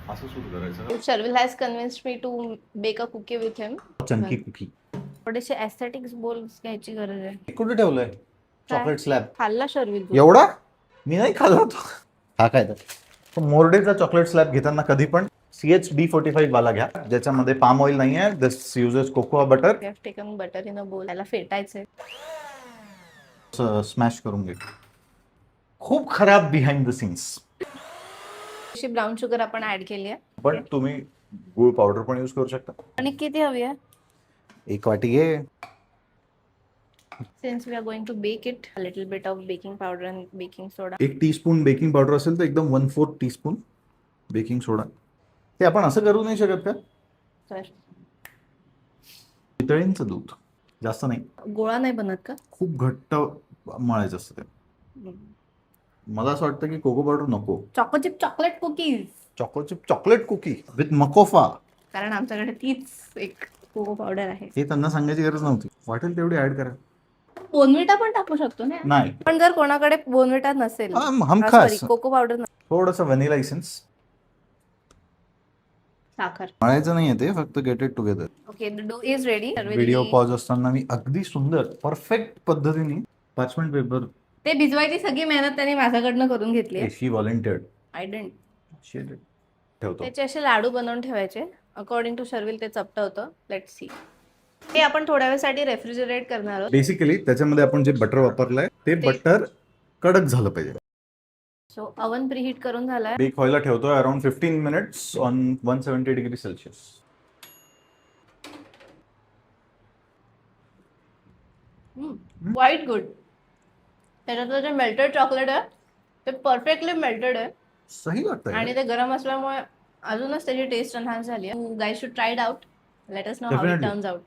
असं सुरू करायचं. Sharvil has convinced me to bake a cookie with him. Chunky cookie थोडेसे एस्थेटिक्स बोल्स घ्यायची गरज आहे. कुठे ठेवलंय? चॉकलेट स्लॅब खाल्ला शर्विल एवढा मी नाही खाल्ला तो. हा काय तर मोर्डेचा चॉकलेट स्लॅब घेताना कधी पण CHD45 वाला घ्या, ज्याच्यामध्ये पाम ऑइल नाही आहे. This uses cocoa butter. We have taken butter in a bowl. त्याला फेटायचंय. स्मॅश करून घे. खूप खराब बिहाइंड द सीन्स. अशी ब्राऊन शुगर आपण ऍड केली आहे. पण तुम्ही गुळ पावडर पण यूज करू शकता. आणि किती हवी आहे? 1 वाटी घे. Since we are going to bake it, a little bit of baking powder and baking soda. 1 teaspoon baking powder असेल तर एकदम 1/4 टीस्पून बेकिंग सोडा. ते आपण असं करू नाही शकत का? तर पितळींचं दूध जास्त नाही, गोळा नाही बनत का? खूप घट्ट मळायचं असतं ते. मला असं वाटतं की कोको पावडर नको. Choco chip chocolate cookies. Choco chip chocolate cookie with मकोफा. कारण आमच्याकडे तीच एक कोको पावडर आहे. हे त्यांना सांगायची गरज नव्हती. वाटेल तेवढी ऍड करा. बोनविटा पण टाकू शकतो ना. नाही, पण जर कोणाकडे बोनविटा नसेल, हमखास कोको पावडर नसेल, थोडंसं व्हॅनिला इसेन्स. साखर. मळायचं नाहीये ते, फक्त get it together. Okay, the डो इज रेडी. व्हिडिओ पॉज असताना मी अगदी सुंदर परफेक्ट पद्धतीने पार्चमेंट पेपर ते भिजवायची सगळी मेहनत त्यांनी माझ्याकडनं करून घेतली आहे. शी व्हॉलंटियर्ड आय डेंट. ठेवतो. त्याचे असे लाडू बनवून ठेवायचे. अकॉर्डिंग टू शर्विल ते चपट होतं. Let's see. हे आपण थोड्या वेळसाठी रेफ्रिजरेट करणार आहोत. बेसिकली त्याच्यामध्ये आपण जे बटर वापरलंय ते बटर कडक झालं पाहिजे. सो अवन प्रीहीट करून झालाय. बेक व्हायला ठेवतोय around 15 minutes on 170 degree Celsius. Quite good. त्याच्यातलं जे मेल्टेड चॉकलेट आहे ते परफेक्टली मेल्टेड आहे. सही लागतंय. आणि ते गरम असल्यामुळे अजूनच त्याची टेस्ट एनहान्स झाली आहे. Guys should try it out. Let us know how it turns out.